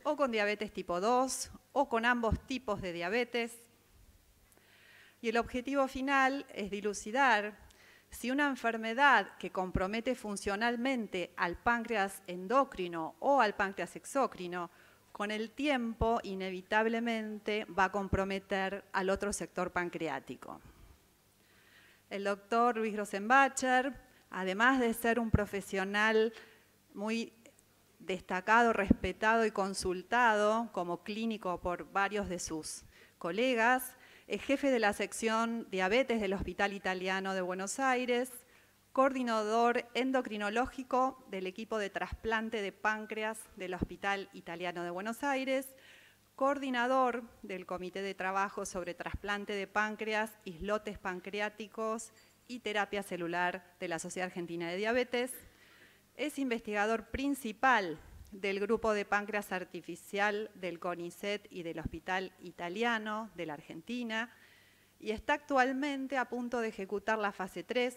o con diabetes tipo 2, o con ambos tipos de diabetes. Y el objetivo final es dilucidar si una enfermedad que compromete funcionalmente al páncreas endocrino o al páncreas exócrino, con el tiempo inevitablemente va a comprometer al otro sector pancreático. El doctor Luis Grossenbacher, además de ser un profesional muy destacado, respetado y consultado como clínico por varios de sus colegas, es jefe de la sección diabetes del Hospital Italiano de Buenos Aires, coordinador endocrinológico del equipo de trasplante de páncreas del Hospital Italiano de Buenos Aires, coordinador del Comité de Trabajo sobre Trasplante de Páncreas, islotes pancreáticos y terapia celular de la Sociedad Argentina de Diabetes. Es investigador principal del Grupo de Páncreas Artificial del CONICET y del Hospital Italiano de la Argentina y está actualmente a punto de ejecutar la fase 3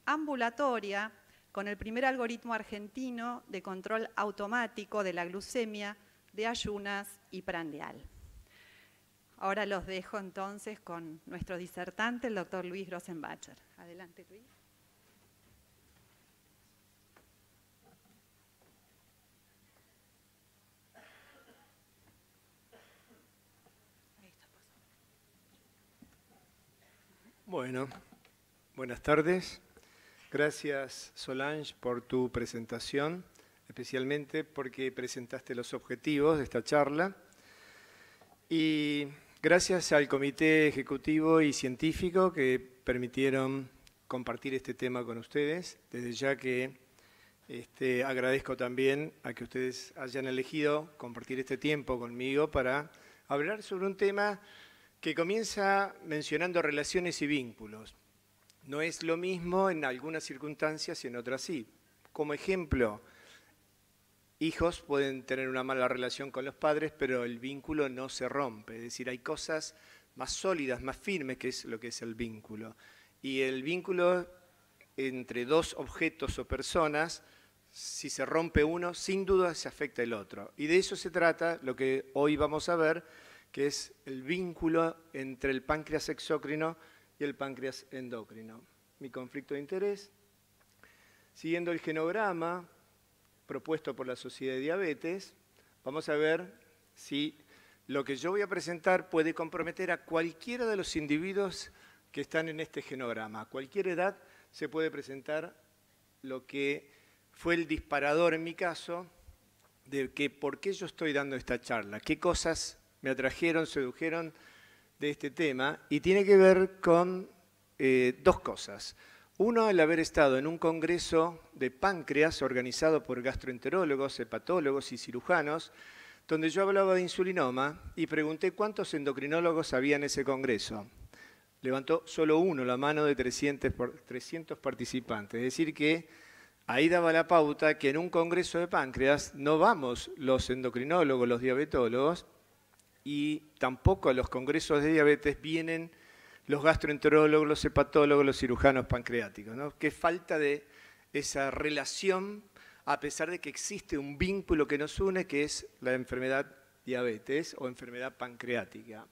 ambulatoria con el primer algoritmo argentino de control automático de la glucemia de ayunas y prandial. Ahora los dejo entonces con nuestro disertante, el doctor Luis Grossenbacher. Adelante, Luis. Bueno, buenas tardes. Gracias, Solange, por tu presentación, especialmente porque presentaste los objetivos de esta charla. Y gracias al Comité Ejecutivo y Científico que permitieron compartir este tema con ustedes. Desde ya que agradezco también a que ustedes hayan elegido compartir este tiempo conmigo para hablar sobre un tema que comienza mencionando relaciones y vínculos. No es lo mismo en algunas circunstancias y en otras sí. Como ejemplo, hijos pueden tener una mala relación con los padres, pero el vínculo no se rompe. Es decir, hay cosas más sólidas, más firmes, que es lo que es el vínculo. Y el vínculo entre dos objetos o personas, si se rompe uno, sin duda se afecta el otro. Y de eso se trata lo que hoy vamos a ver, que es el vínculo entre el páncreas exócrino y el páncreas endocrino. Mi conflicto de interés, siguiendo el genograma propuesto por la Sociedad de Diabetes, vamos a ver si lo que yo voy a presentar puede comprometer a cualquiera de los individuos que están en este genograma. A cualquier edad se puede presentar lo que fue el disparador en mi caso de que por qué yo estoy dando esta charla, qué cosas me atrajeron, sedujeron de este tema, y tiene que ver con dos cosas. Uno, el haber estado en un congreso de páncreas organizado por gastroenterólogos, hepatólogos y cirujanos, donde yo hablaba de insulinoma y pregunté cuántos endocrinólogos había en ese congreso. Levantó solo uno la mano de 300 participantes, es decir que ahí daba la pauta que en un congreso de páncreas no vamos los endocrinólogos, los diabetólogos, y tampoco a los congresos de diabetes vienen los gastroenterólogos, los hepatólogos, los cirujanos pancreáticos, ¿no? Qué falta de esa relación, a pesar de que existe un vínculo que nos une, que es la enfermedad diabetes o enfermedad pancreática.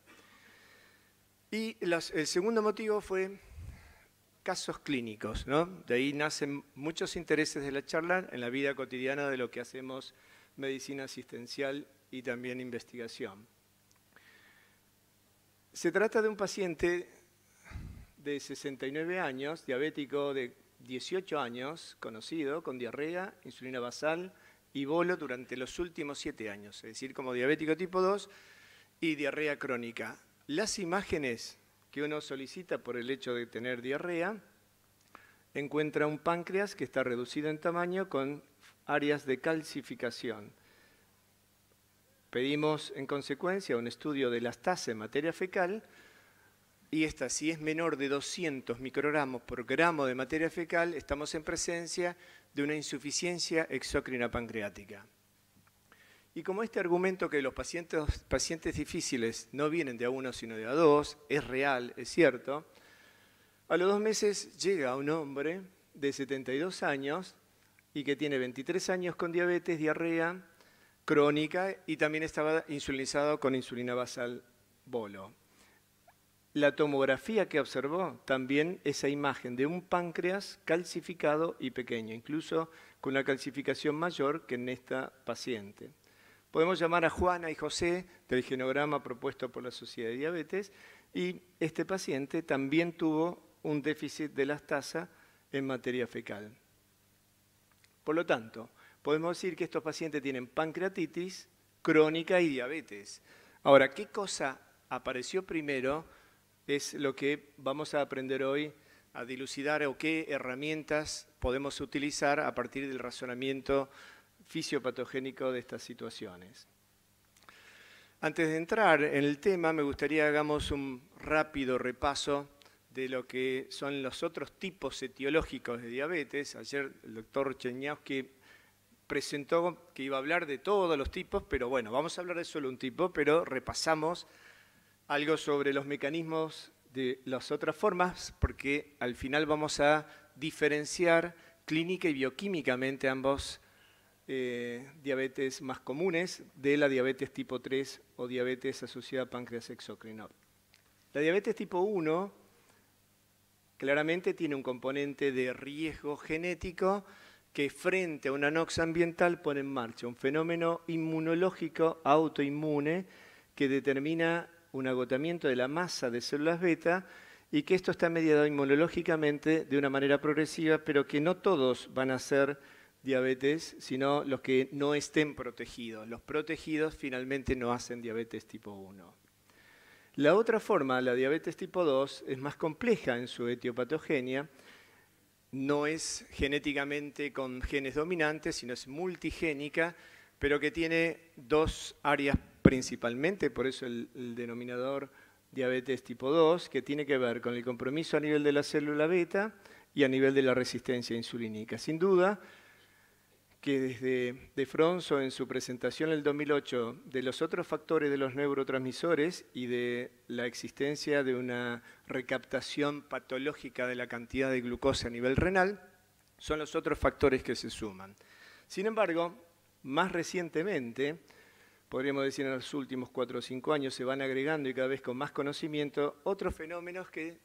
Y el segundo motivo fue casos clínicos, ¿no? De ahí nacen muchos intereses de la charla en la vida cotidiana de lo que hacemos medicina asistencial y también investigación. Se trata de un paciente de 69 años, diabético de 18 años, conocido, con diarrea, insulina basal y bolo durante los últimos 7 años, es decir, como diabético tipo 2 y diarrea crónica. Las imágenes que uno solicita por el hecho de tener diarrea, encuentra un páncreas que está reducido en tamaño con áreas de calcificación. Pedimos en consecuencia un estudio de elastasa en materia fecal y esta, si es menor de 200 microgramos por gramo de materia fecal, estamos en presencia de una insuficiencia exócrina pancreática. Y como este argumento que los pacientes difíciles no vienen de a uno sino de a dos, es real, es cierto, a los 2 meses llega un hombre de 72 años y que tiene 23 años con diabetes, diarrea, crónica y también estaba insulinizado con insulina basal bolo. La tomografía que observó también esa imagen de un páncreas calcificado y pequeño, incluso con una calcificación mayor que en esta paciente. Podemos llamar a Juana y José del genograma propuesto por la Sociedad de Diabetes y este paciente también tuvo un déficit de lactasa en materia fecal. Por lo tanto, podemos decir que estos pacientes tienen pancreatitis crónica y diabetes. Ahora, ¿qué cosa apareció primero? Es lo que vamos a aprender hoy a dilucidar o qué herramientas podemos utilizar a partir del razonamiento fisiopatogénico de estas situaciones. Antes de entrar en el tema, me gustaría que hagamos un rápido repaso de lo que son los otros tipos etiológicos de diabetes. Ayer el doctor Cheñowski presentó que iba a hablar de todos los tipos, pero bueno, vamos a hablar de solo un tipo, pero repasamos algo sobre los mecanismos de las otras formas, porque al final vamos a diferenciar clínica y bioquímicamente ambos diabetes más comunes de la diabetes tipo 3 o diabetes asociada a páncreas exócrino. La diabetes tipo 1 claramente tiene un componente de riesgo genético que frente a una NOx ambiental pone en marcha un fenómeno inmunológico autoinmune que determina un agotamiento de la masa de células beta y que esto está mediado inmunológicamente de una manera progresiva, pero que no todos van a ser diabetes, sino los que no estén protegidos. Los protegidos finalmente no hacen diabetes tipo 1. La otra forma, la diabetes tipo 2, es más compleja en su etiopatogenia. No es genéticamente con genes dominantes, sino es multigénica, pero que tiene dos áreas principalmente, por eso el denominador diabetes tipo 2, que tiene que ver con el compromiso a nivel de la célula beta y a nivel de la resistencia insulínica. Sin duda que desde De Fronzo en su presentación en el 2008 de los otros factores de los neurotransmisores y de la existencia de una recaptación patológica de la cantidad de glucosa a nivel renal, son los otros factores que se suman. Sin embargo, más recientemente, podríamos decir en los últimos 4 o 5 años, se van agregando y cada vez con más conocimiento otros fenómenos que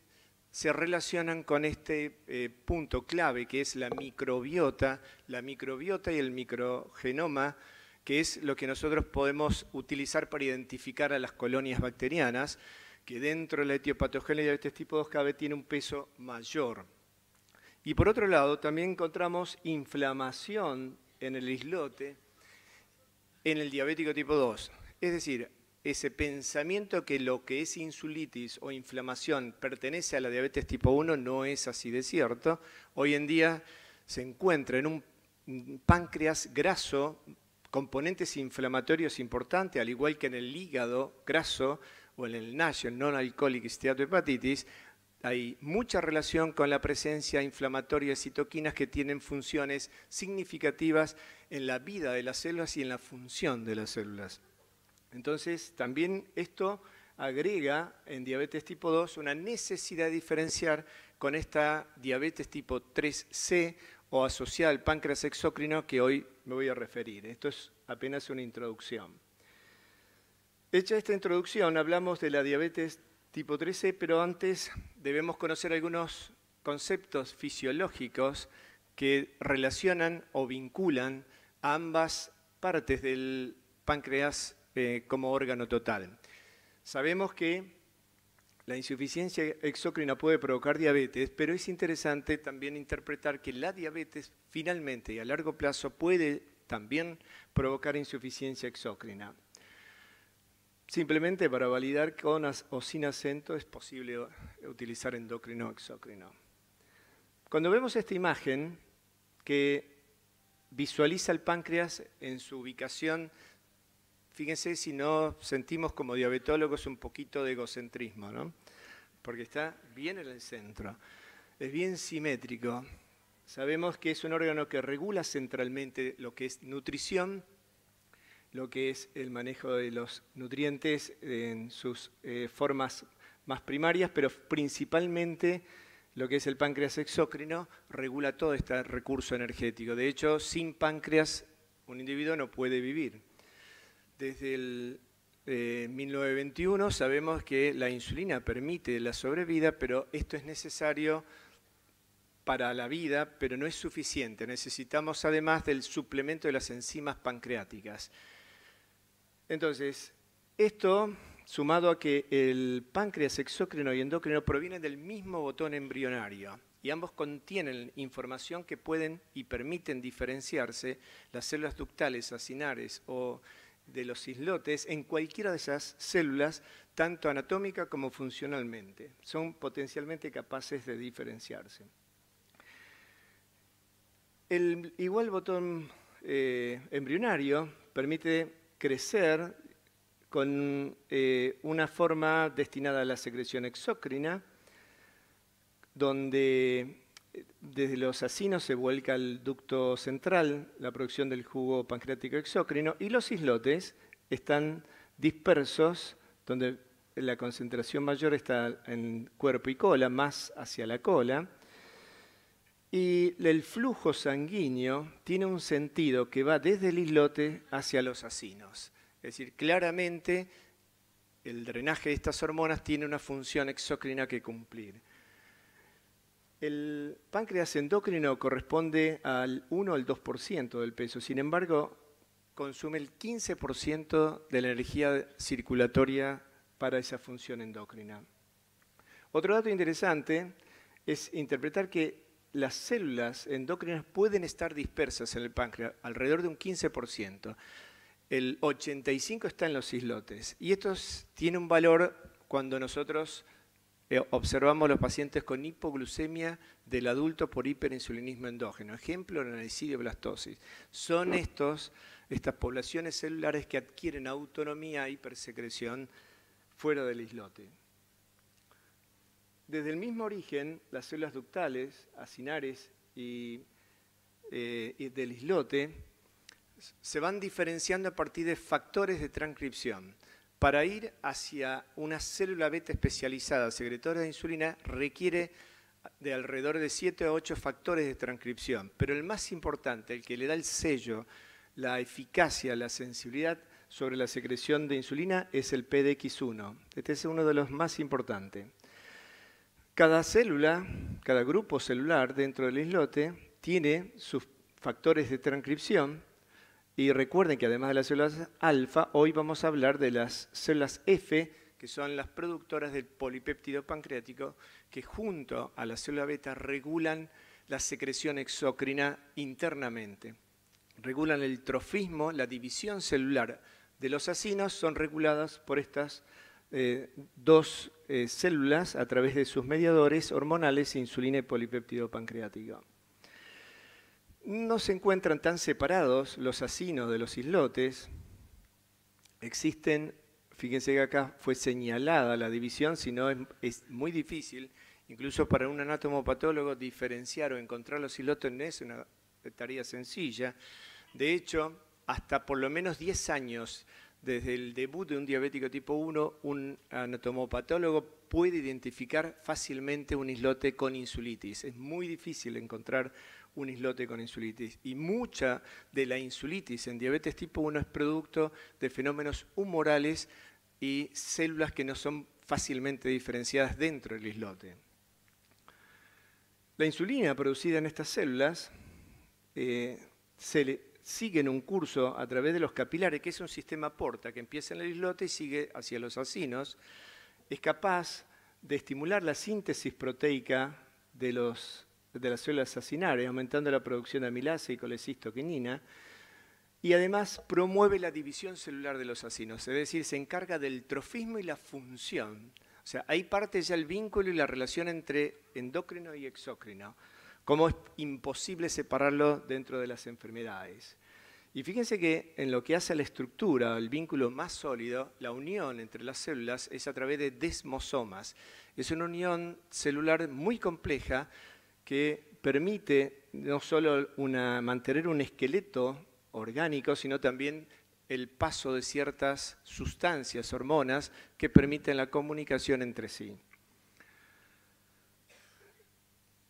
se relacionan con este punto clave que es la microbiota y el microgenoma, que es lo que nosotros podemos utilizar para identificar a las colonias bacterianas, que dentro de la etiopatogenia de diabetes tipo 2 cada vez tiene un peso mayor. Y por otro lado, también encontramos inflamación en el islote en el diabético tipo 2. Es decir, ese pensamiento que lo que es insulitis o inflamación pertenece a la diabetes tipo 1 no es así de cierto. Hoy en día se encuentra en un páncreas graso componentes inflamatorios importantes, al igual que en el hígado graso o en el NASH, el non-alcoholic steatohepatitis. Hay mucha relación con la presencia inflamatoria de citoquinas que tienen funciones significativas en la vida de las células y en la función de las células. Entonces, también esto agrega en diabetes tipo 2 una necesidad de diferenciar con esta diabetes tipo 3C o asociada al páncreas exócrino que hoy me voy a referir. Esto es apenas una introducción. Hecha esta introducción, hablamos de la diabetes tipo 3C, pero antes debemos conocer algunos conceptos fisiológicos que relacionan o vinculan a ambas partes del páncreas como órgano total. Sabemos que la insuficiencia exócrina puede provocar diabetes, pero es interesante también interpretar que la diabetes finalmente y a largo plazo puede también provocar insuficiencia exócrina. Simplemente para validar con o sin acento es posible utilizar endocrino exócrino. Cuando vemos esta imagen que visualiza el páncreas en su ubicación, fíjense si no sentimos como diabetólogos un poquito de egocentrismo, ¿no? Porque está bien en el centro, es bien simétrico. Sabemos que es un órgano que regula centralmente lo que es nutrición, lo que es el manejo de los nutrientes en sus formas más primarias, pero principalmente lo que es el páncreas exócrino regula todo este recurso energético. De hecho, sin páncreas un individuo no puede vivir. Desde el 1921 sabemos que la insulina permite la sobrevida, pero esto es necesario para la vida, pero no es suficiente. Necesitamos además del suplemento de las enzimas pancreáticas. Entonces, esto, sumado a que el páncreas exócrino y endócrino provienen del mismo botón embrionario, y ambos contienen información que pueden y permiten diferenciarse las células ductales, acinares o de los islotes en cualquiera de esas células, tanto anatómica como funcionalmente. Son potencialmente capaces de diferenciarse. El igual botón embrionario permite crecer con una forma destinada a la secreción exócrina, donde desde los acinos se vuelca al ducto central la producción del jugo pancreático exócrino y los islotes están dispersos, donde la concentración mayor está en cuerpo y cola, más hacia la cola, y el flujo sanguíneo tiene un sentido que va desde el islote hacia los acinos. Es decir, claramente el drenaje de estas hormonas tiene una función exócrina que cumplir. El páncreas endocrino corresponde al 1 al 2% del peso, sin embargo, consume el 15% de la energía circulatoria para esa función endocrina. Otro dato interesante es interpretar que las células endocrinas pueden estar dispersas en el páncreas, alrededor de un 15%. El 85% está en los islotes. Y esto tiene un valor cuando nosotros observamos los pacientes con hipoglucemia del adulto por hiperinsulinismo endógeno. Ejemplo, la nencidioblastosis. Son estas poblaciones celulares que adquieren autonomía e hipersecreción fuera del islote. Desde el mismo origen, las células ductales, acinares y del islote se van diferenciando a partir de factores de transcripción. Para ir hacia una célula beta especializada, secretora de insulina, requiere de alrededor de 7 a 8 factores de transcripción. Pero el más importante, el que le da el sello, la eficacia, la sensibilidad sobre la secreción de insulina, es el PDX1. Este es uno de los más importantes. Cada célula, cada grupo celular dentro del islote tiene sus factores de transcripción. Y recuerden que además de las células alfa, hoy vamos a hablar de las células F, que son las productoras del polipéptido pancreático, que junto a la célula beta regulan la secreción exócrina internamente. Regulan el trofismo, la división celular de los acinos, son reguladas por estas dos células a través de sus mediadores hormonales, insulina y polipéptido pancreático. No se encuentran tan separados los acinos de los islotes. Existen, fíjense que acá fue señalada la división, si no es muy difícil, incluso para un anatomopatólogo, diferenciar o encontrar los islotes no es una tarea sencilla. De hecho, hasta por lo menos 10 años desde el debut de un diabético tipo 1, un anatomopatólogo puede identificar fácilmente un islote con insulitis. Es muy difícil encontrar un islote con insulitis. Y mucha de la insulitis en diabetes tipo 1 es producto de fenómenos humorales y células que no son fácilmente diferenciadas dentro del islote. La insulina producida en estas células sigue en un curso a través de los capilares, que es un sistema porta que empieza en el islote y sigue hacia los acinos. Es capaz de estimular la síntesis proteica de las células acinares, aumentando la producción de amilasa y colecistoquinina, y además promueve la división celular de los acinos, es decir, se encarga del trofismo y la función. O sea, ahí parte ya el vínculo y la relación entre endocrino y exócrino, cómo es imposible separarlo dentro de las enfermedades. Y fíjense que en lo que hace a la estructura, el vínculo más sólido, la unión entre las células es a través de desmosomas. Es una unión celular muy compleja que permite no solo mantener un esqueleto orgánico, sino también el paso de ciertas sustancias, hormonas, que permiten la comunicación entre sí.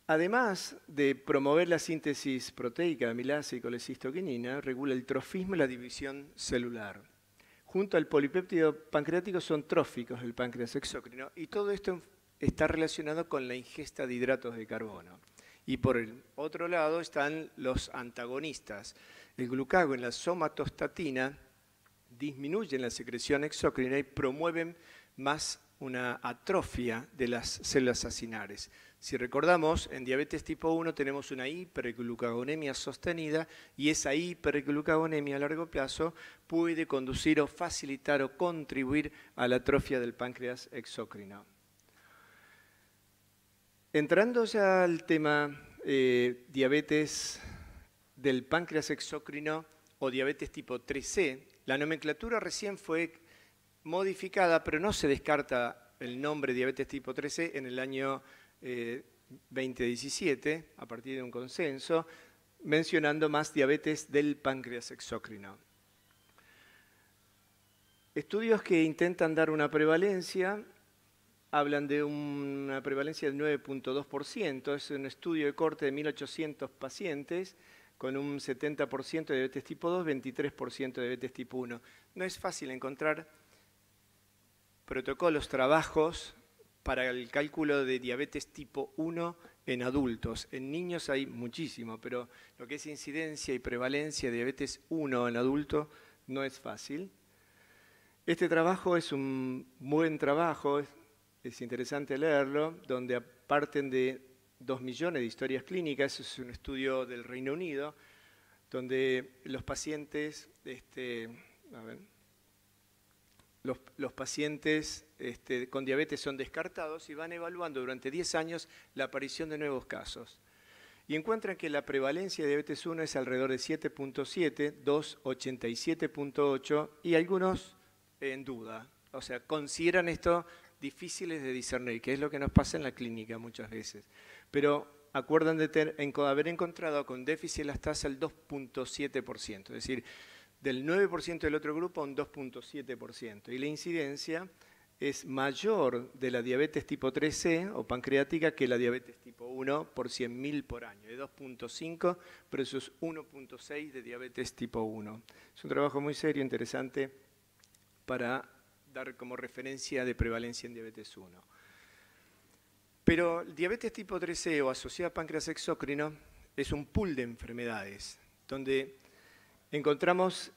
Además de promover la síntesis proteica de amilasa y colecistoquinina, regula el trofismo y la división celular. junto al polipéptido pancreático son tróficos del páncreas exócrino, y todo esto está relacionado con la ingesta de hidratos de carbono. Y por el otro lado están los antagonistas. El glucagón y la somatostatina disminuyen la secreción exócrina y promueven más una atrofia de las células acinares. Si recordamos, en diabetes tipo 1 tenemos una hiperglucagonemia sostenida, y esa hiperglucagonemia a largo plazo puede conducir o facilitar o contribuir a la atrofia del páncreas exócrino. Entrando ya al tema diabetes del páncreas exócrino o diabetes tipo 3C, la nomenclatura recién fue modificada, pero no se descarta el nombre diabetes tipo 3C en el año 2017, a partir de un consenso, mencionando más diabetes del páncreas exócrino. Estudios que intentan dar una prevalencia hablan de una prevalencia del 9.2%, es un estudio de corte de 1.800 pacientes, con un 70% de diabetes tipo 2, 23% de diabetes tipo 1. No es fácil encontrar protocolos, trabajos para el cálculo de diabetes tipo 1 en adultos. En niños hay muchísimo, pero lo que es incidencia y prevalencia de diabetes 1 en adulto no es fácil. Este trabajo es un buen trabajo, es interesante leerlo, donde parten de 2 millones de historias clínicas. Es un estudio del Reino Unido, donde los pacientes, los pacientes con diabetes son descartados y van evaluando durante 10 años la aparición de nuevos casos. Y encuentran que la prevalencia de diabetes 1 es alrededor de 7.7, 2, 87.8, y algunos en duda. O sea, consideran esto difíciles de discernir, que es lo que nos pasa en la clínica muchas veces. Pero acuerdan de haber encontrado con déficit las tasas el 2.7%, es decir, del 9% del otro grupo a un 2.7%. Y la incidencia es mayor de la diabetes tipo 3C o pancreática que la diabetes tipo 1 por 100.000 por año, de 2.5 versus 1.6 de diabetes tipo 1. Es un trabajo muy serio, interesante, para dar como referencia de prevalencia en diabetes 1. Pero el diabetes tipo 3C o asociada a páncreas exócrino es un pool de enfermedades, donde encontramos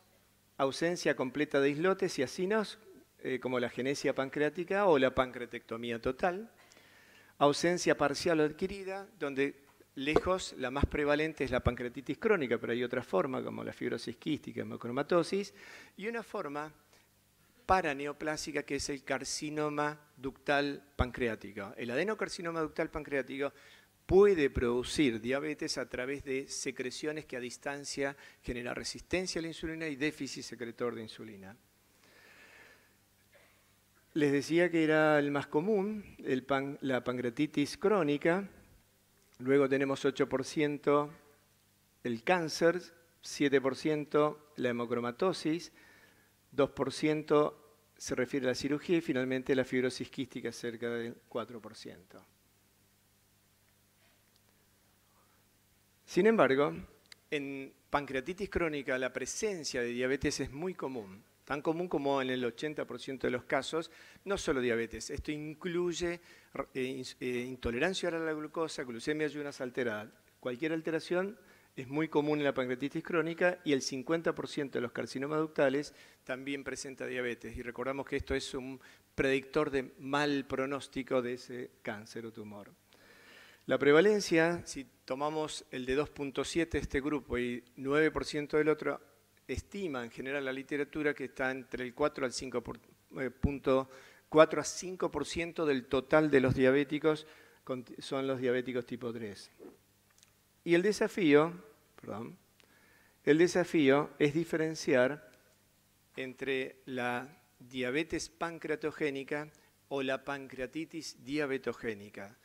ausencia completa de islotes y acinos, como la genesia pancreática o la pancreatectomía total, ausencia parcial o adquirida, donde lejos la más prevalente es la pancreatitis crónica, pero hay otra forma como la fibrosis quística, hemocromatosis, y una forma paraneoplásica que es el carcinoma ductal pancreático. El adenocarcinoma ductal pancreático puede producir diabetes a través de secreciones que a distancia generan resistencia a la insulina y déficit secretor de insulina. Les decía que era el más común, la pancreatitis crónica. Luego tenemos 8% el cáncer, 7% la hemocromatosis, 2% se refiere a la cirugía y finalmente la fibrosis quística cerca del 4%. Sin embargo, en pancreatitis crónica la presencia de diabetes es muy común, tan común como en el 80% de los casos, no solo diabetes, esto incluye intolerancia oral a la glucosa, glucemia y ayunas alteradas. Cualquier alteración es muy común en la pancreatitis crónica y el 50% de los carcinomas ductales también presenta diabetes. Y recordamos que esto es un predictor de mal pronóstico de ese cáncer o tumor. La prevalencia, si tomamos el de 2.7 este grupo y 9% del otro, estima en general la literatura que está entre el 4 a 5% del total de los diabéticos son los diabéticos tipo 3. Y el desafío es diferenciar entre la diabetes pancreatogénica o la pancreatitis diabetogénica.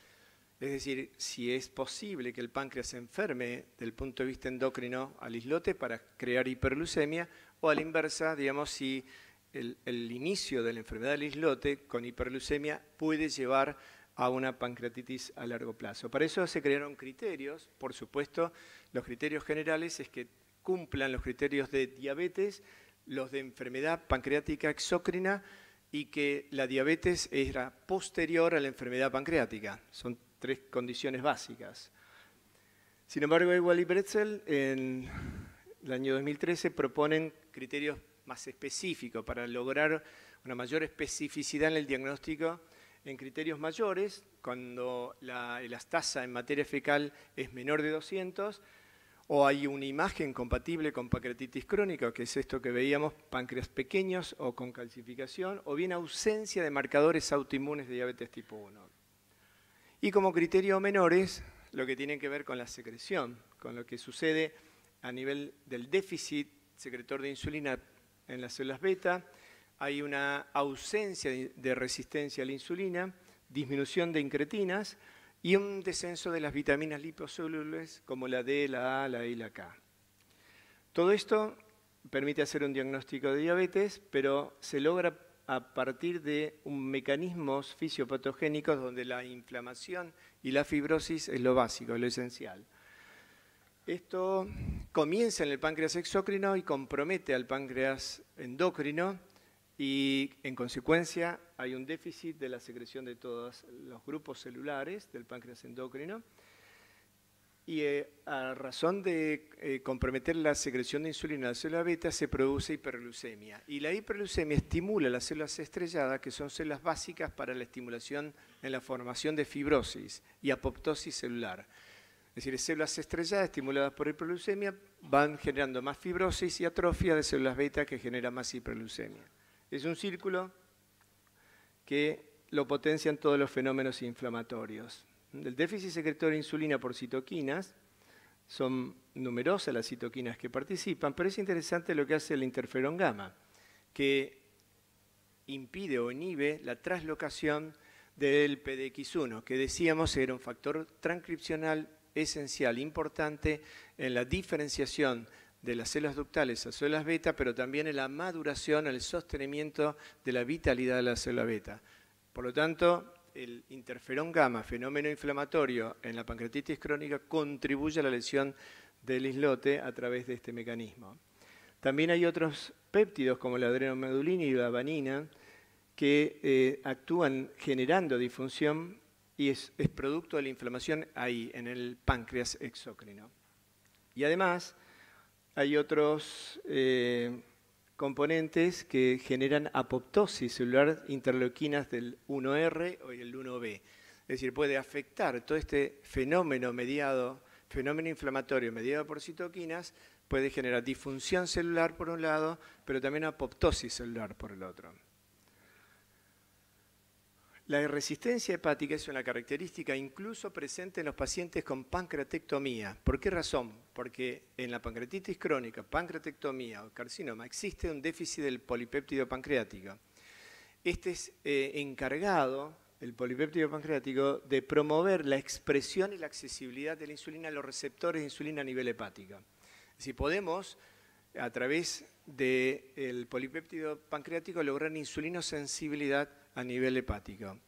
Es decir, si es posible que el páncreas se enferme del punto de vista endocrino al islote para crear hiperglucemia, o a la inversa, digamos, si el inicio de la enfermedad del islote con hiperglucemia puede llevar a una pancreatitis a largo plazo. Para eso se crearon criterios, por supuesto, los criterios generales es que cumplan los criterios de diabetes, los de enfermedad pancreática exócrina y que la diabetes era posterior a la enfermedad pancreática. Son 3 condiciones básicas. Sin embargo, Ewald y Bretzel en el año 2013 proponen criterios más específicos para lograr una mayor especificidad en el diagnóstico en criterios mayores, cuando la elastasa en materia fecal es menor de 200, o hay una imagen compatible con pancreatitis crónica, que es esto que veíamos, páncreas pequeños o con calcificación, o bien ausencia de marcadores autoinmunes de diabetes tipo 1. Y como criterios menores, lo que tienen que ver con la secreción, con lo que sucede a nivel del déficit secretor de insulina en las células beta, hay una ausencia de resistencia a la insulina, disminución de incretinas y un descenso de las vitaminas liposolubles como la D, la A, la E y la K. Todo esto permite hacer un diagnóstico de diabetes, pero se logra a partir de un mecanismos fisiopatogénicos donde la inflamación y la fibrosis es lo básico, es lo esencial. Esto comienza en el páncreas exócrino y compromete al páncreas endocrino y en consecuencia hay un déficit de la secreción de todos los grupos celulares del páncreas endocrino y a razón de comprometer la secreción de insulina en la célula beta se produce hiperglucemia y la hiperglucemia estimula las células estrelladas, que son células básicas para la estimulación en la formación de fibrosis y apoptosis celular. Es decir, células estrelladas estimuladas por hiperglucemia van generando más fibrosis y atrofia de células beta que genera más hiperglucemia. Es un círculo que lo potencian todos los fenómenos inflamatorios. El déficit secretorio de insulina por citoquinas, son numerosas las citoquinas que participan, pero es interesante lo que hace el interferón gamma, que impide o inhibe la translocación del PDX1, que decíamos era un factor transcripcional esencial, importante en la diferenciación de las células ductales a células beta, pero también en la maduración, el sostenimiento de la vitalidad de la célula beta. Por lo tanto, el interferón gamma, fenómeno inflamatorio en la pancreatitis crónica, contribuye a la lesión del islote a través de este mecanismo. También hay otros péptidos como la adrenomedulina y la vanina que actúan generando disfunción y es producto de la inflamación ahí, en el páncreas exócrino. Y además, hay otros componentes que generan apoptosis celular, interleuquinas del 1R o el 1B. Es decir, puede afectar todo este fenómeno inflamatorio mediado por citoquinas, puede generar disfunción celular por un lado, pero también apoptosis celular por el otro. La resistencia hepática es una característica incluso presente en los pacientes con pancreatectomía. ¿Por qué razón? Porque en la pancreatitis crónica, pancreatectomía o carcinoma, existe un déficit del polipéptido pancreático. Este es encargado, el polipéptido pancreático, de promover la expresión y la accesibilidad de la insulina a los receptores de insulina a nivel hepático. Si podemos, a través del polipéptido pancreático, lograr insulinosensibilidad a nivel hepático.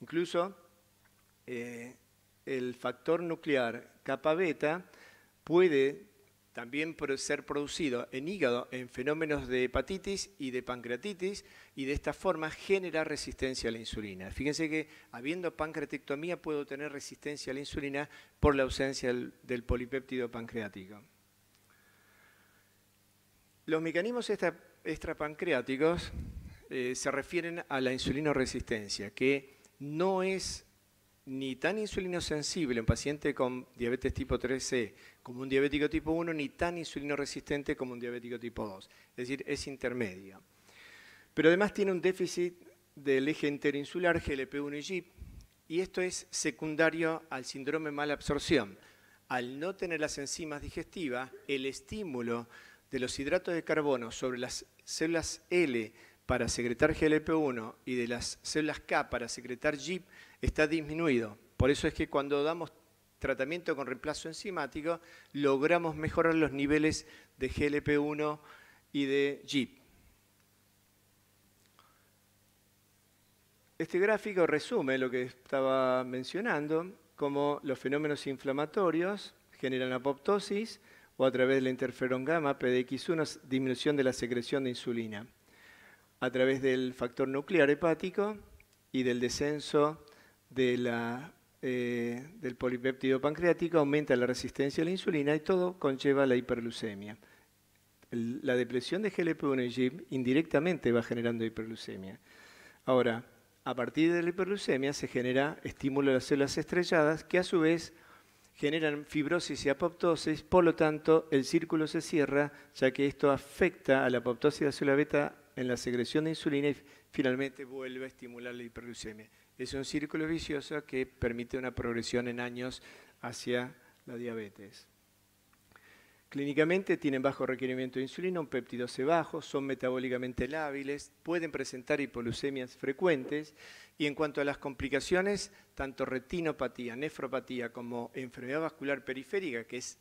Incluso el factor nuclear kappa beta puede también ser producido en hígado en fenómenos de hepatitis y de pancreatitis y de esta forma genera resistencia a la insulina. Fíjense que habiendo pancreatectomía puedo tener resistencia a la insulina por la ausencia del polipéptido pancreático. Los mecanismos extrapancreáticos se refieren a la insulinoresistencia, que no es ni tan insulinosensible en paciente con diabetes tipo 3C como un diabético tipo 1, ni tan insulinoresistente como un diabético tipo 2. Es decir, es intermedio. Pero además tiene un déficit del eje enterinsular GLP-1 y GIP, y esto es secundario al síndrome de mala absorción. Al no tener las enzimas digestivas, el estímulo de los hidratos de carbono sobre las células L para secretar GLP-1 y de las células K para secretar GIP está disminuido. Por eso es que cuando damos tratamiento con reemplazo enzimático, logramos mejorar los niveles de GLP-1 y de GIP. Este gráfico resume lo que estaba mencionando, como los fenómenos inflamatorios generan apoptosis, o a través del interferón gamma, PDX1, disminución de la secreción de insulina. A través del factor nuclear hepático y del descenso de del polipéptido pancreático, aumenta la resistencia a la insulina y todo conlleva la hiperglucemia. La depresión de GLP-1 y GIP indirectamente va generando hiperglucemia. Ahora, a partir de la hiperglucemia se genera estímulo de las células estrelladas que a su vez generan fibrosis y apoptosis, por lo tanto el círculo se cierra ya que esto afecta a la apoptosis de la célula beta en la secreción de insulina y finalmente vuelve a estimular la hiperglucemia. Es un círculo vicioso que permite una progresión en años hacia la diabetes. Clínicamente tienen bajo requerimiento de insulina, un péptido C bajo, son metabólicamente lábiles, pueden presentar hipoglucemias frecuentes y en cuanto a las complicaciones, tanto retinopatía, nefropatía como enfermedad vascular periférica, que es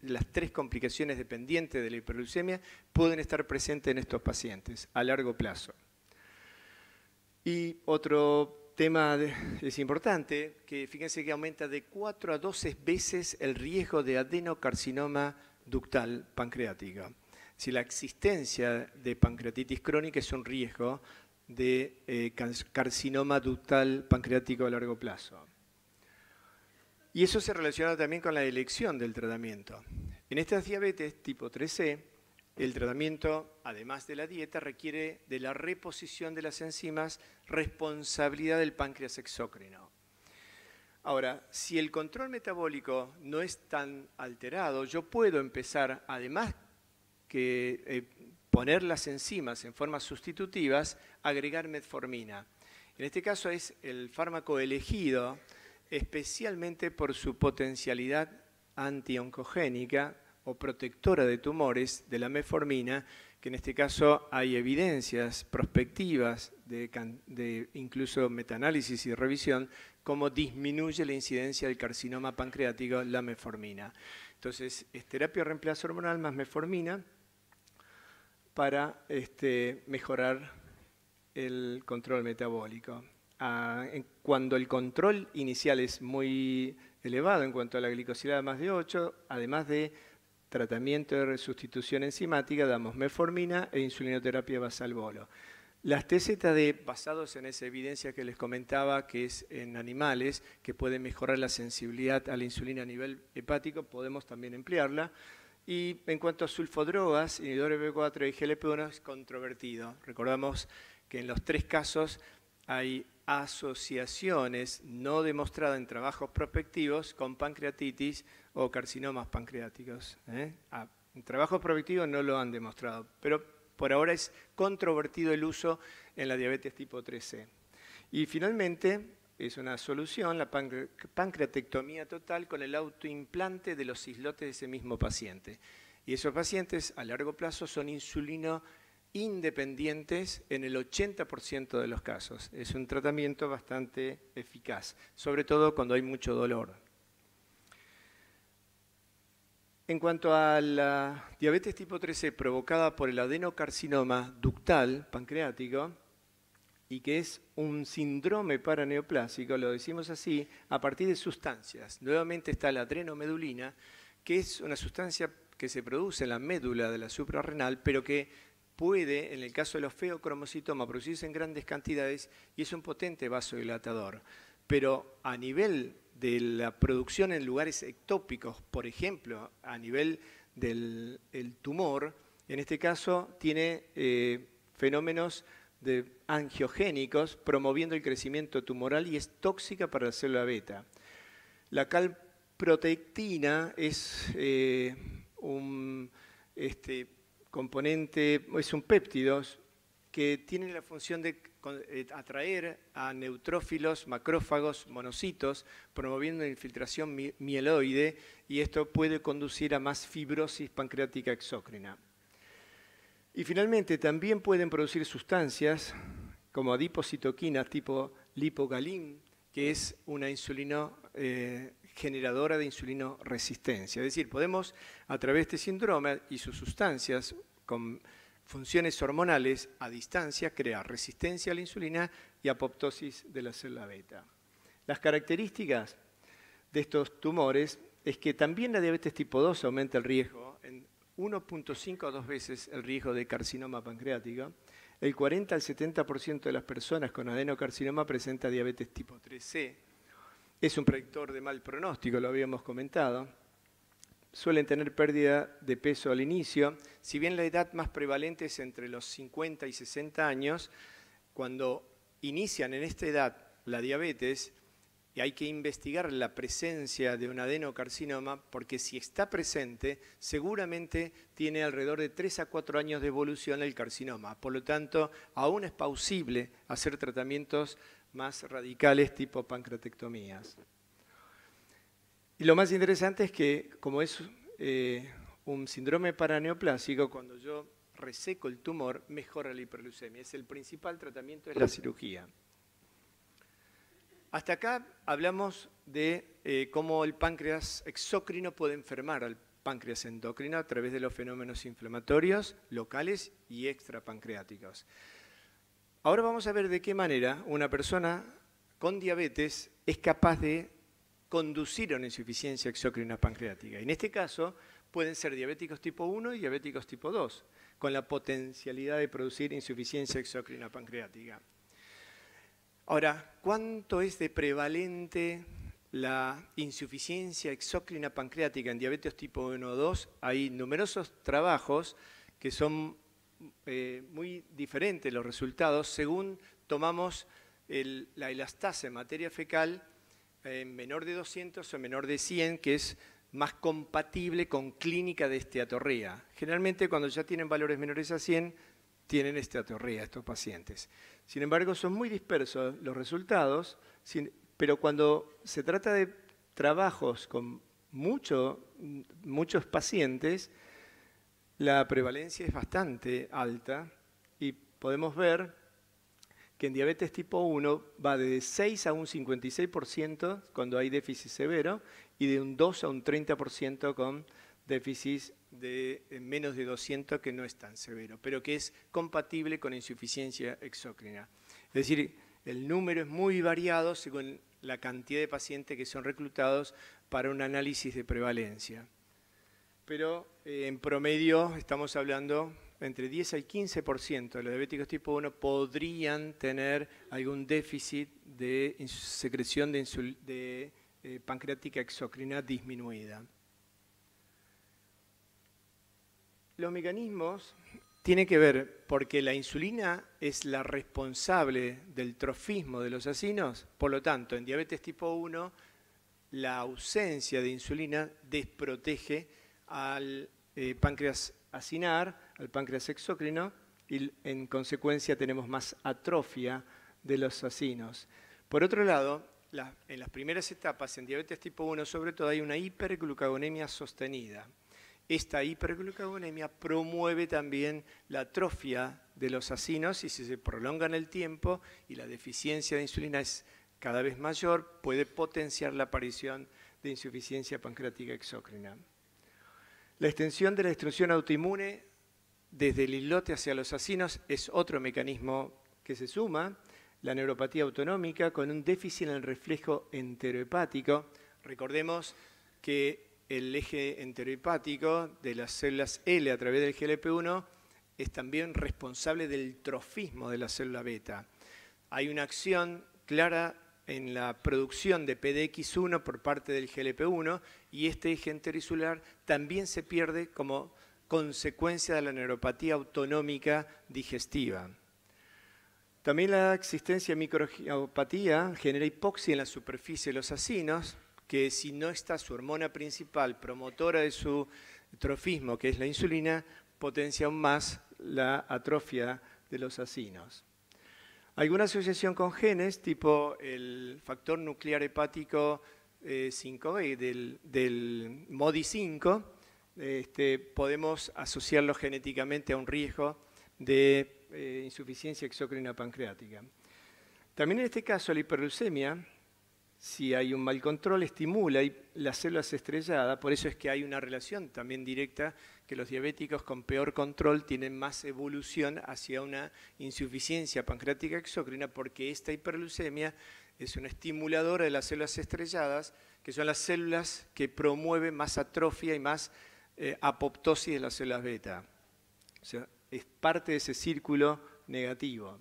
las tres complicaciones dependientes de la hiperglucemia, pueden estar presentes en estos pacientes a largo plazo. Y otro tema es importante, que fíjense que aumenta de 4 a 12 veces el riesgo de adenocarcinoma ductal pancreática. Si la existencia de pancreatitis crónica es un riesgo de carcinoma ductal pancreático a largo plazo. Y eso se relaciona también con la elección del tratamiento. En estas diabetes tipo 3C, el tratamiento, además de la dieta, requiere de la reposición de las enzimas, responsabilidad del páncreas exócrino. Ahora, si el control metabólico no es tan alterado, yo puedo empezar, además que poner las enzimas en formas sustitutivas, agregar metformina. En este caso es el fármaco elegido especialmente por su potencialidad antioncogénica o protectora de tumores de la metformina, que en este caso hay evidencias prospectivas de incluso metaanálisis y revisión, cómo disminuye la incidencia del carcinoma pancreático la metformina. Entonces, es terapia de reemplazo hormonal más metformina para mejorar el control metabólico. Cuando el control inicial es muy elevado en cuanto a la glicosilada más de 8, además de tratamiento de sustitución enzimática, damos metformina e insulinoterapia basal bolo. Las TZD, basados en esa evidencia que les comentaba, que es en animales, que pueden mejorar la sensibilidad a la insulina a nivel hepático, podemos también emplearla. Y en cuanto a sulfodrogas, inhibidores B4 y GLP-1 es controvertido. Recordamos que en los tres casos hay asociaciones no demostradas en trabajos prospectivos con pancreatitis o carcinomas pancreáticos. En trabajos prospectivos no lo han demostrado, pero por ahora es controvertido el uso en la diabetes tipo 3C. Y finalmente es una solución la pancreatectomía total con el autoimplante de los islotes de ese mismo paciente. Y esos pacientes a largo plazo son insulino independientes en el 80% de los casos. Es un tratamiento bastante eficaz, sobre todo cuando hay mucho dolor. En cuanto a la diabetes tipo 3C provocada por el adenocarcinoma ductal pancreático, y que es un síndrome paraneoplásico, lo decimos así, a partir de sustancias. Nuevamente está la adrenomedulina, que es una sustancia que se produce en la médula de la suprarrenal, pero que puede, en el caso de los feocromocitomas, producirse en grandes cantidades y es un potente vasodilatador. Pero a nivel de la producción en lugares ectópicos, por ejemplo, a nivel del tumor, en este caso tiene fenómenos angiogénicos promoviendo el crecimiento tumoral y es tóxica para la célula beta. La calprotectina es un componente, es un péptido que tiene la función de atraer a neutrófilos, macrófagos, monocitos, promoviendo la infiltración mieloide y esto puede conducir a más fibrosis pancreática exócrina. Y finalmente también pueden producir sustancias como adipocitoquinas tipo lipogalin, que es una generadora de insulino resistencia. Es decir, podemos a través de este síndrome y sus sustancias con funciones hormonales a distancia crear resistencia a la insulina y apoptosis de la célula beta. Las características de estos tumores es que también la diabetes tipo 2 aumenta el riesgo en 1.5 a 2 veces el riesgo de carcinoma pancreático. El 40 al 70% de las personas con adenocarcinoma presenta diabetes tipo 3C. Es un predictor de mal pronóstico, lo habíamos comentado. Suelen tener pérdida de peso al inicio. Si bien la edad más prevalente es entre los 50 y 60 años, cuando inician en esta edad la diabetes, y hay que investigar la presencia de un adenocarcinoma, porque si está presente, seguramente tiene alrededor de 3 a 4 años de evolución el carcinoma. Por lo tanto, aún es plausible hacer tratamientos más radicales tipo pancreatectomías. Y lo más interesante es que, como es un síndrome paraneoplásico, cuando yo reseco el tumor, mejora la hiperglucemia. Es el principal tratamiento, es la cirugía. Hasta acá hablamos de cómo el páncreas exócrino puede enfermar al páncreas endocrino a través de los fenómenos inflamatorios locales y extrapancreáticos. Ahora vamos a ver de qué manera una persona con diabetes es capaz de conducir a una insuficiencia exócrina pancreática. En este caso pueden ser diabéticos tipo 1 y diabéticos tipo 2, con la potencialidad de producir insuficiencia exócrina pancreática. Ahora, ¿cuánto es de prevalente la insuficiencia exócrina pancreática en diabetes tipo 1 o 2? Hay numerosos trabajos que son muy diferentes los resultados según tomamos la elastasa en materia fecal menor de 200 o menor de 100, que es más compatible con clínica de esteatorrea. Generalmente cuando ya tienen valores menores a 100, tienen esteatorrea estos pacientes. Sin embargo, son muy dispersos los resultados, pero cuando se trata de trabajos con muchos pacientes, la prevalencia es bastante alta y podemos ver que en diabetes tipo 1 va de 6 a un 56% cuando hay déficit severo y de un 2 a un 30% con déficit de menos de 200 que no es tan severo, pero que es compatible con insuficiencia exócrina. Es decir, el número es muy variado según la cantidad de pacientes que son reclutados para un análisis de prevalencia. Pero en promedio estamos hablando entre 10 al 15% de los diabéticos tipo 1 podrían tener algún déficit de secreción de pancreática exócrina disminuida. Los mecanismos tienen que ver porque la insulina es la responsable del trofismo de los acinos, por lo tanto, en diabetes tipo 1, la ausencia de insulina desprotege al páncreas acinar, al páncreas exócrino, y en consecuencia tenemos más atrofia de los acinos. Por otro lado, en las primeras etapas, en diabetes tipo 1 sobre todo, hay una hiperglucagonemia sostenida. Esta hiperglucagonemia promueve también la atrofia de los acinos y si se prolonga en el tiempo y la deficiencia de insulina es cada vez mayor, puede potenciar la aparición de insuficiencia pancreática exócrina. La extensión de la destrucción autoinmune desde el islote hacia los acinos es otro mecanismo que se suma. La neuropatía autonómica con un déficit en el reflejo enterohepático. Recordemos que el eje enterohepático de las células L a través del GLP-1 es también responsable del trofismo de la célula beta. Hay una acción clara en la producción de PDX1 por parte del GLP-1 y este eje enteroinsular también se pierde como consecuencia de la neuropatía autonómica digestiva. También la existencia de microangiopatía genera hipoxia en la superficie de los acinos, que si no está su hormona principal promotora de su trofismo, que es la insulina, potencia aún más la atrofia de los acinos. Alguna asociación con genes, tipo el factor nuclear hepático 5B del MODY5, podemos asociarlo genéticamente a un riesgo de insuficiencia exócrina pancreática. También en este caso la hiperglucemia si hay un mal control, estimula las células estrelladas, por eso es que hay una relación también directa, que los diabéticos con peor control tienen más evolución hacia una insuficiencia pancreática exócrina, porque esta hiperglucemia es una estimuladora de las células estrelladas, que son las células que promueven más atrofia y más apoptosis de las células beta. O sea, es parte de ese círculo negativo.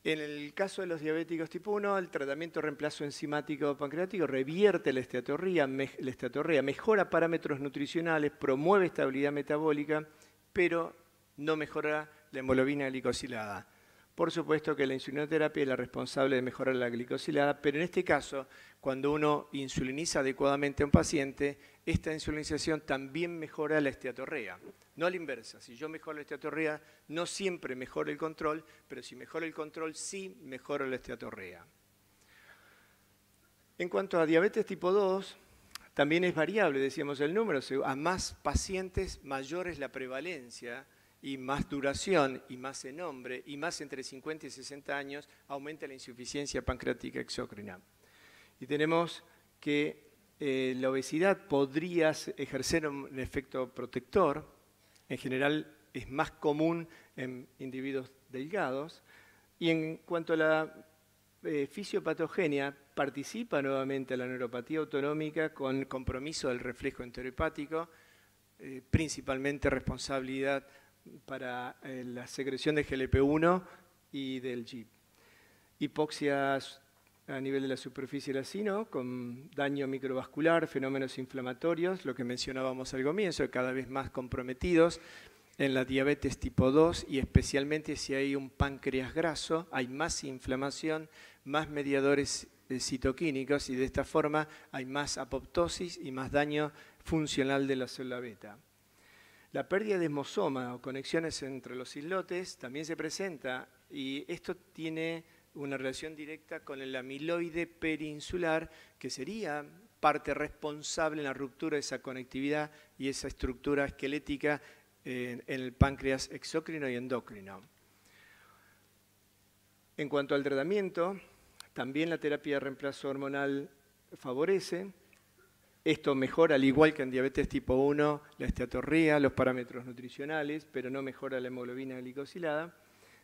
En el caso de los diabéticos tipo 1, el tratamiento reemplazo enzimático pancreático revierte la esteatorrea, mejora parámetros nutricionales, promueve estabilidad metabólica, pero no mejora la hemoglobina glicosilada. Por supuesto que la insulinoterapia es la responsable de mejorar la glicosilada, pero en este caso, cuando uno insuliniza adecuadamente a un paciente, esta insulinización también mejora la esteatorrea. No a la inversa, si yo mejoro la esteatorrea, no siempre mejoro el control, pero si mejoro el control, sí mejoro la esteatorrea. En cuanto a diabetes tipo 2, también es variable, decíamos el número, a más pacientes mayor es la prevalencia, y más duración, y más en hombre, y más entre 50 y 60 años, aumenta la insuficiencia pancreática exócrina. Y tenemos que la obesidad podría ejercer un efecto protector. En general es más común en individuos delgados. Y en cuanto a la fisiopatogenia, participa nuevamente la neuropatía autonómica con compromiso del reflejo enterohepático, principalmente responsabilidad para la secreción de GLP-1 y del GIP. Hipoxia a nivel de la superficie del acino, con daño microvascular, fenómenos inflamatorios, lo que mencionábamos al comienzo, cada vez más comprometidos en la diabetes tipo 2 y especialmente si hay un páncreas graso, hay más inflamación, más mediadores citoquínicos y de esta forma hay más apoptosis y más daño funcional de la célula beta. La pérdida de hemosoma o conexiones entre los islotes también se presenta y esto tiene una relación directa con el amiloide perinsular, que sería parte responsable en la ruptura de esa conectividad y esa estructura esquelética en el páncreas exócrino y endocrino. En cuanto al tratamiento, también la terapia de reemplazo hormonal favorece. Esto mejora, al igual que en diabetes tipo 1, la esteatorrea, los parámetros nutricionales, pero no mejora la hemoglobina glicosilada.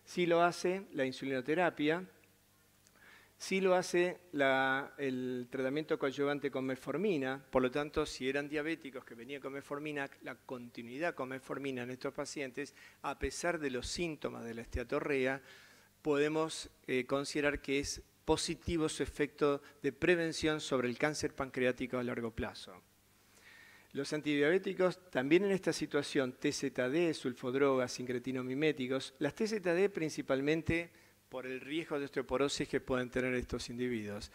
Sí lo hace la insulinoterapia, sí lo hace el tratamiento coadyuvante con metformina. Por lo tanto, si eran diabéticos que venían con metformina, la continuidad con metformina en estos pacientes, a pesar de los síntomas de la esteatorrea, podemos considerar que es positivo su efecto de prevención sobre el cáncer pancreático a largo plazo. Los antidiabéticos, también en esta situación, TZD, sulfodrogas, sincretinomiméticos, las TZD principalmente por el riesgo de osteoporosis que pueden tener estos individuos.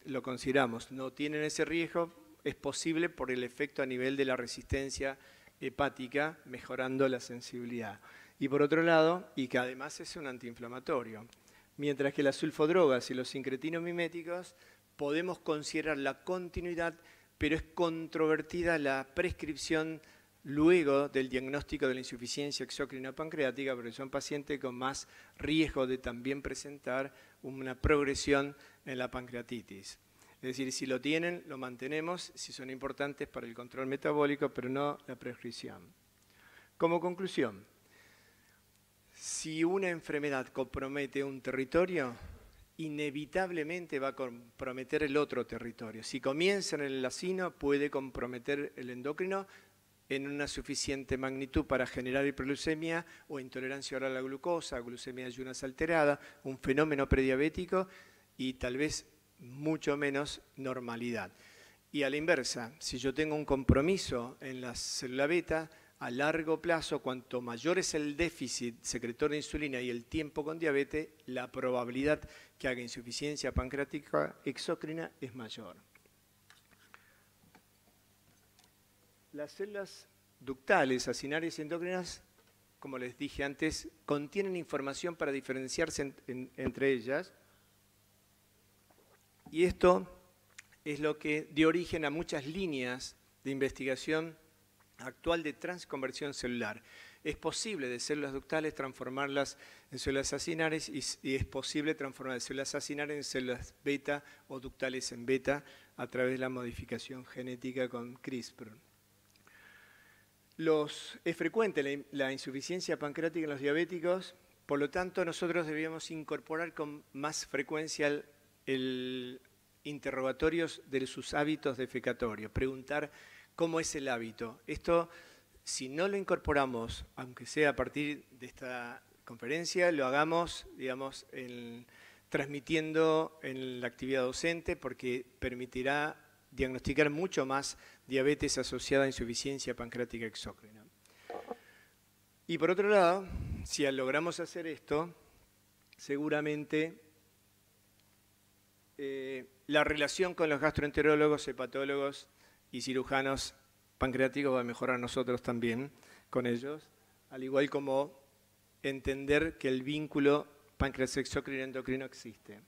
Lo consideramos, no tienen ese riesgo, es posible por el efecto a nivel de la resistencia hepática, mejorando la sensibilidad. Y por otro lado, y que además es un antiinflamatorio. Mientras que las sulfodrogas y los sincretinomiméticos podemos considerar la continuidad, pero es controvertida la prescripción luego del diagnóstico de la insuficiencia exócrina pancreática, porque son pacientes con más riesgo de también presentar una progresión en la pancreatitis. Es decir, si lo tienen, lo mantenemos, si son importantes para el control metabólico, pero no la prescripción. Como conclusión, si una enfermedad compromete un territorio, inevitablemente va a comprometer el otro territorio. Si comienza en el acino, puede comprometer el endocrino en una suficiente magnitud para generar hiperglucemia o intolerancia oral a la glucosa, glucemia de ayunas alterada, un fenómeno prediabético y tal vez mucho menos normalidad. Y a la inversa, si yo tengo un compromiso en la célula beta, a largo plazo, cuanto mayor es el déficit secretor de insulina y el tiempo con diabetes, la probabilidad que haga insuficiencia pancreática exócrina es mayor. Las células ductales, acinarias y endócrinas, como les dije antes, contienen información para diferenciarse entre ellas. Y esto es lo que dio origen a muchas líneas de investigación actual de transconversión celular. es posible de células ductales transformarlas en células acinares y es posible transformar células acinares en células beta o ductales en beta a través de la modificación genética con CRISPR. Es frecuente la insuficiencia pancreática en los diabéticos, por lo tanto nosotros debíamos incorporar con más frecuencia interrogatorios de sus hábitos defecatorios, preguntar cómo es el hábito. Esto, si no lo incorporamos, aunque sea a partir de esta conferencia, lo hagamos, digamos, transmitiendo en la actividad docente, porque permitirá diagnosticar mucho más diabetes asociada a insuficiencia pancreática exócrina. Y por otro lado, si logramos hacer esto, seguramente la relación con los gastroenterólogos, hepatólogos y cirujanos pancreáticos va a mejorar nosotros también con ellos, al igual como entender que el vínculo páncreas exócrino endocrino existe.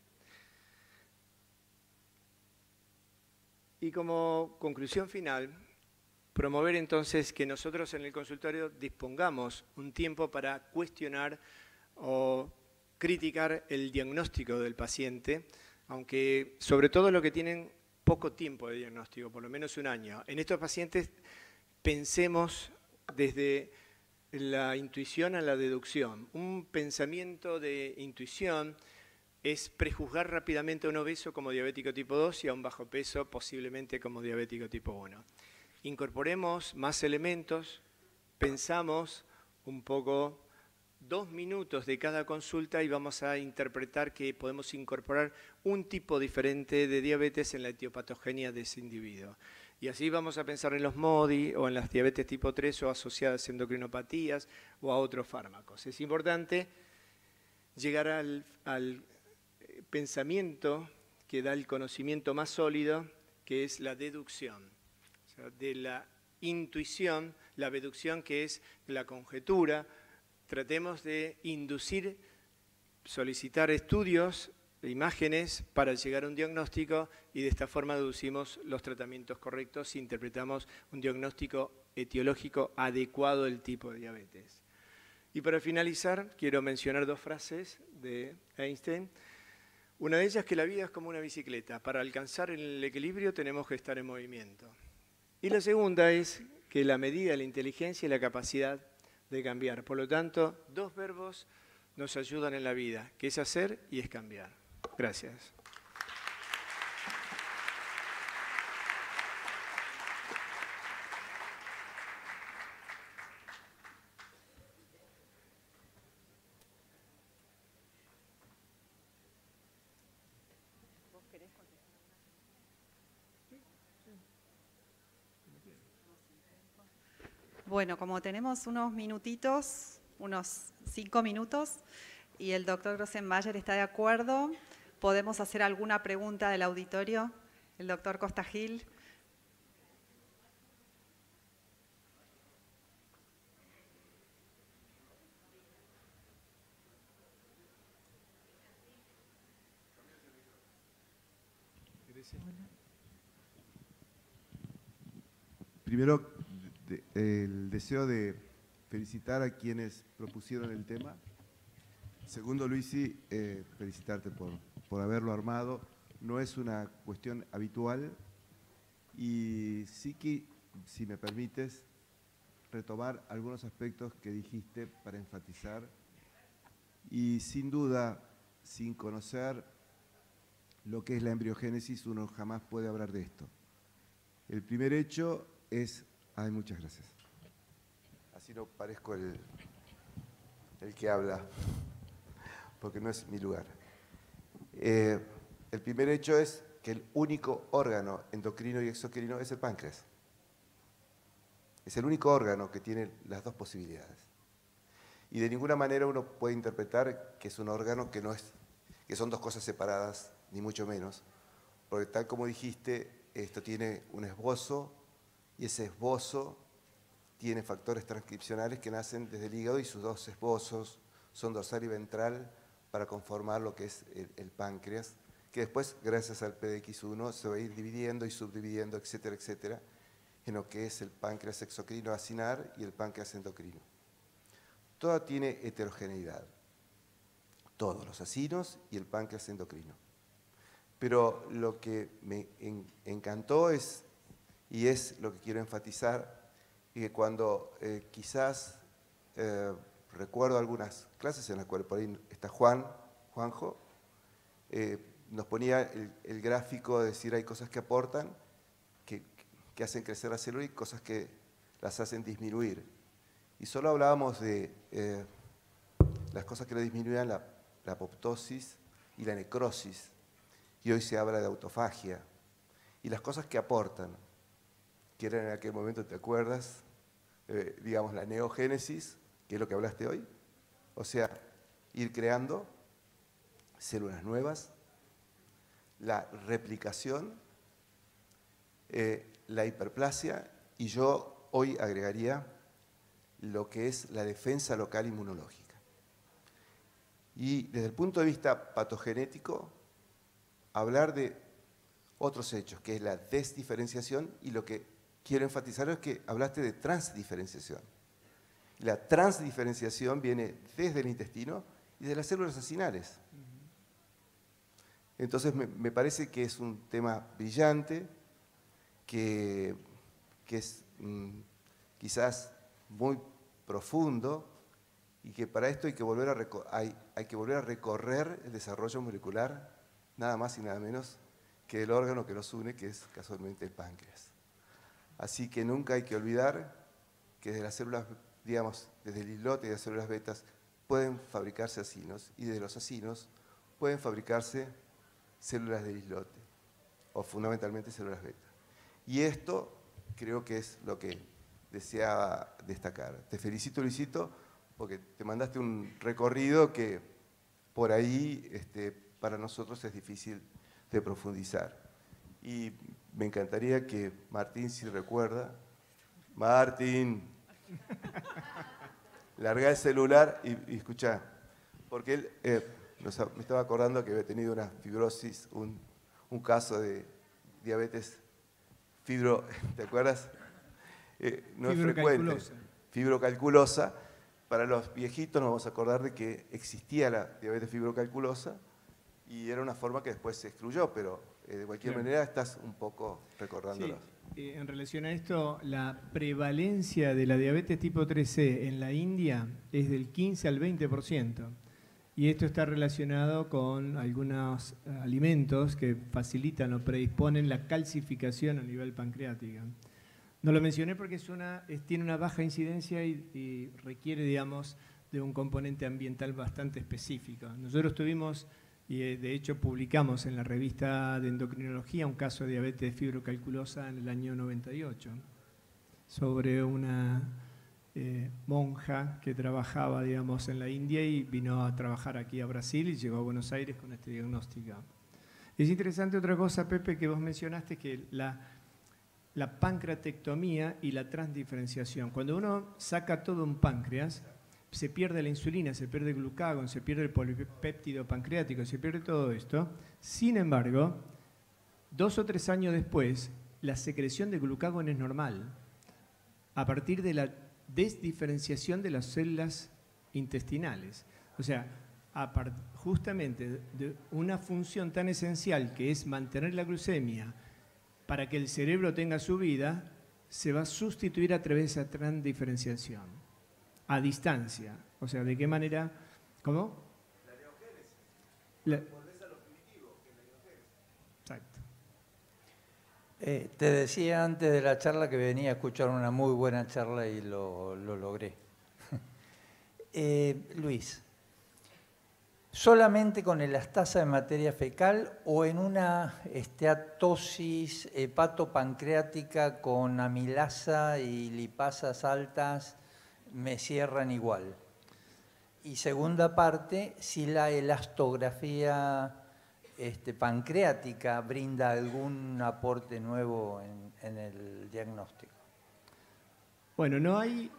Y como conclusión final, promover entonces que nosotros en el consultorio dispongamos un tiempo para cuestionar o criticar el diagnóstico del paciente, aunque sobre todo los que tienen poco tiempo de diagnóstico, por lo menos un año. En estos pacientes pensemos desde la intuición a la deducción. Un pensamiento de intuición es prejuzgar rápidamente a un obeso como diabético tipo 2 y a un bajo peso posiblemente como diabético tipo 1. Incorporemos más elementos, pensamos un poco 2 minutos de cada consulta y vamos a interpretar que podemos incorporar un tipo diferente de diabetes en la etiopatogenia de ese individuo. Y así vamos a pensar en los MODI o en las diabetes tipo 3 o asociadas a endocrinopatías o a otros fármacos. Es importante llegar al pensamiento que da el conocimiento más sólido, que es la deducción. O sea, de la intuición, la deducción que es la conjetura. Tratemos de inducir, solicitar estudios, imágenes para llegar a un diagnóstico y de esta forma deducimos los tratamientos correctos e interpretamos un diagnóstico etiológico adecuado del tipo de diabetes. Y para finalizar, quiero mencionar 2 frases de Einstein. Una de ellas es que la vida es como una bicicleta. Para alcanzar el equilibrio tenemos que estar en movimiento. Y la segunda es que la medida de la inteligencia y la capacidad de cambiar. Por lo tanto, 2 verbos nos ayudan en la vida, que es hacer y es cambiar. Gracias. Bueno, como tenemos unos minutitos, unos 5 minutos, y el doctor Grossenbacher está de acuerdo, ¿podemos hacer alguna pregunta del auditorio? El doctor Costa Gil. Primero, el deseo de felicitar a quienes propusieron el tema. Segundo, Luisi, felicitarte por haberlo armado. No es una cuestión habitual y sí que, si me permites, retomar algunos aspectos que dijiste para enfatizar. Y sin duda, sin conocer lo que es la embriogénesis, uno jamás puede hablar de esto. El primer hecho es... Ay, muchas gracias. Así no parezco el que habla, porque no es mi lugar. El primer hecho es que el único órgano endocrino y exocrino es el páncreas. Es el único órgano que tiene las 2 posibilidades. Y de ninguna manera uno puede interpretar que es un órgano que son 2 cosas separadas, ni mucho menos, porque tal como dijiste, esto tiene un esbozo, y ese esbozo tiene factores transcripcionales que nacen desde el hígado y sus 2 esbozos son dorsal y ventral para conformar lo que es el páncreas, que después, gracias al PDX1, se va a ir dividiendo y subdividiendo, etcétera, en lo que es el páncreas exocrino acinar y el páncreas endocrino. toda tiene heterogeneidad. Todos, los acinos y el páncreas endocrino. Pero lo que me encantó y es lo que quiero enfatizar, y que cuando quizás recuerdo algunas clases en las cuales por ahí está Juanjo, nos ponía el gráfico de decir hay cosas que aportan, que hacen crecer la célula y cosas que las hacen disminuir. Y solo hablábamos de las cosas que le disminuían la apoptosis y la necrosis. Y hoy se habla de autofagia. Y las cosas que aportan, que eran en aquel momento, ¿te acuerdas? Digamos, la neogénesis, que es lo que hablaste hoy. O sea, ir creando células nuevas, la replicación, la hiperplasia, y yo hoy agregaría lo que es la defensa local inmunológica. Y desde el punto de vista patogenético, hablar de otros hechos, que es la desdiferenciación, y lo que quiero enfatizar es que hablaste de transdiferenciación. La transdiferenciación viene desde el intestino y de las células acinales. Entonces me parece que es un tema brillante, que es quizás muy profundo, y que para esto hay que volver a recorrer el desarrollo molecular, nada más y nada menos que el órgano que nos une, que es casualmente el páncreas. Así que nunca hay que olvidar que desde las células, digamos, desde el islote y las células betas pueden fabricarse acinos, y de los acinos pueden fabricarse células del islote, o fundamentalmente células beta. Y esto creo que es lo que deseaba destacar. Te felicito, Luisito, porque te mandaste un recorrido que por ahí para nosotros es difícil de profundizar. Y me encantaría que Martín, si recuerda, Martín, larga el celular y escuchá, porque él me estaba acordando que había tenido una fibrosis, un caso de diabetes ¿te acuerdas? No es frecuente. Fibrocalculosa. Para los viejitos nos vamos a acordar de que existía la diabetes fibrocalculosa y era una forma que después se excluyó, pero de cualquier manera estás un poco recordándolo. Sí, en relación a esto, la prevalencia de la diabetes tipo 3C en la India es del 15 al 20%. Y esto está relacionado con algunos alimentos que facilitan o predisponen la calcificación a nivel pancreático. No lo mencioné porque tiene una baja incidencia y requiere, digamos, de un componente ambiental bastante específico. Nosotros tuvimos, y de hecho publicamos en la revista de endocrinología, un caso de diabetes fibrocalculosa en el año 98, sobre una monja que trabajaba, digamos, en la India y vino a trabajar aquí a Brasil y llegó a Buenos Aires con este diagnóstico. Es interesante otra cosa, Pepe, que vos mencionaste, que la pancreatectomía y la transdiferenciación. Cuando uno saca todo un páncreas, se pierde la insulina, se pierde el glucagón, se pierde el polipéptido pancreático, se pierde todo esto. Sin embargo, 2 o 3 años después, la secreción de glucagón es normal, a partir de la desdiferenciación de las células intestinales. O sea, justamente de una función tan esencial que es mantener la glucemia para que el cerebro tenga su vida, se va a sustituir a través de esa transdiferenciación, a distancia. O sea, ¿de qué manera? ¿Cómo? La neogénesis. Volvés a lo primitivo, que es la neogénesis. Exacto. Te decía antes de la charla que venía a escuchar una muy buena charla y lo logré. Luis, ¿solamente con elastasa de materia fecal o en una esteatosis hepatopancreática con amilasa y lipasas altas me cierran igual? Y segunda parte, si la elastografía pancreática brinda algún aporte nuevo en el diagnóstico. Bueno, no hay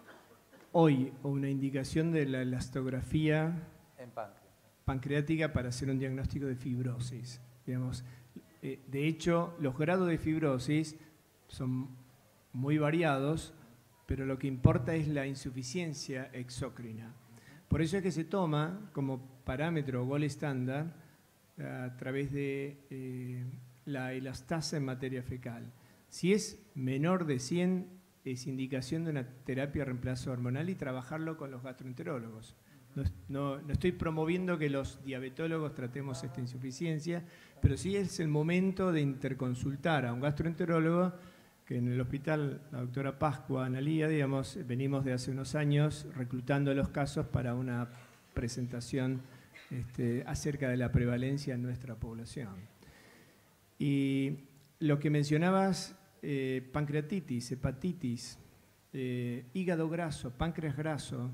hoy una indicación de la elastografía en páncreas pancreática para hacer un diagnóstico de fibrosis. Digamos, de hecho, los grados de fibrosis son muy variados, pero lo que importa es la insuficiencia exócrina. Por eso es que se toma como parámetro gold estándar a través de la elastasa en materia fecal. Si es menor de 100, es indicación de una terapia de reemplazo hormonal y trabajarlo con los gastroenterólogos. No estoy promoviendo que los diabetólogos tratemos esta insuficiencia, pero sí es el momento de interconsultar a un gastroenterólogo, que en el hospital, la doctora Pascua, Analía, digamos, venimos de hace unos años reclutando los casos para una presentación acerca de la prevalencia en nuestra población. Y lo que mencionabas, pancreatitis, hepatitis, hígado graso, páncreas graso,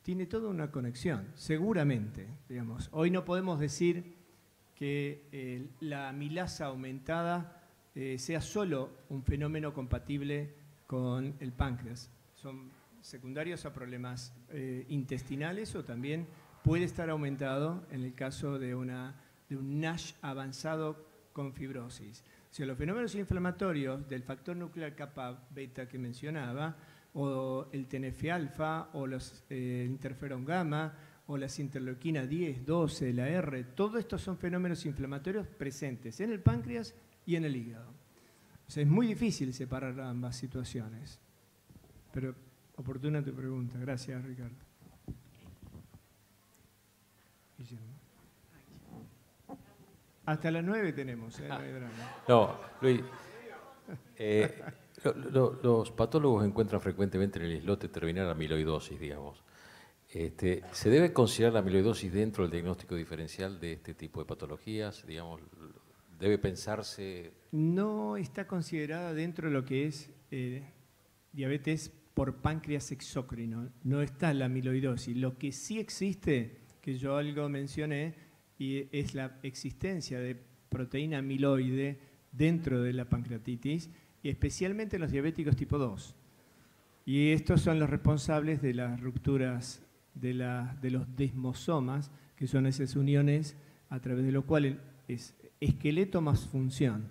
tiene toda una conexión, seguramente, digamos. Hoy no podemos decir que la amilasa aumentada sea solo un fenómeno compatible con el páncreas. Son secundarios a problemas intestinales o también puede estar aumentado en el caso de un NASH avanzado con fibrosis. O sea, los fenómenos inflamatorios del factor nuclear kappa beta que mencionaba, o el TNF-alfa, o los interferón gamma, o las interleuquina 10, 12, la R, todo estos son fenómenos inflamatorios presentes en el páncreas y en el hígado. O sea, es muy difícil separar ambas situaciones. Pero oportuna tu pregunta. Gracias, Ricardo. Hasta las 9 tenemos, no hay drama. No, Luis, los patólogos encuentran frecuentemente en el islote terminal amiloidosis, digamos. ¿Se debe considerar la amiloidosis dentro del diagnóstico diferencial de este tipo de patologías? Digamos, ¿debe pensarse? No está considerada dentro de lo que es diabetes por páncreas exócrino. No está la amiloidosis. Lo que sí existe, que yo algo mencioné, y es la existencia de proteína amiloide dentro de la pancreatitis, y especialmente en los diabéticos tipo 2. Y estos son los responsables de las rupturas de los desmosomas, que son esas uniones a través de lo cual es esqueleto más función.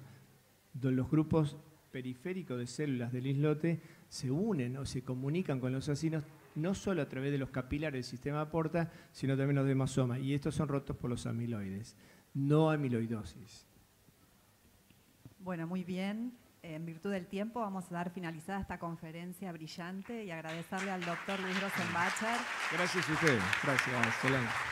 Los grupos periféricos de células del islote se unen o se comunican con los acinos no solo a través de los capilares del sistema porta, sino también los desmosomas. Y estos son rotos por los amiloides, no amiloidosis. Bueno, muy bien. En virtud del tiempo vamos a dar finalizada esta conferencia brillante y agradecerle al doctor Luis Rosenbacher. Gracias a ustedes. Gracias, Solange.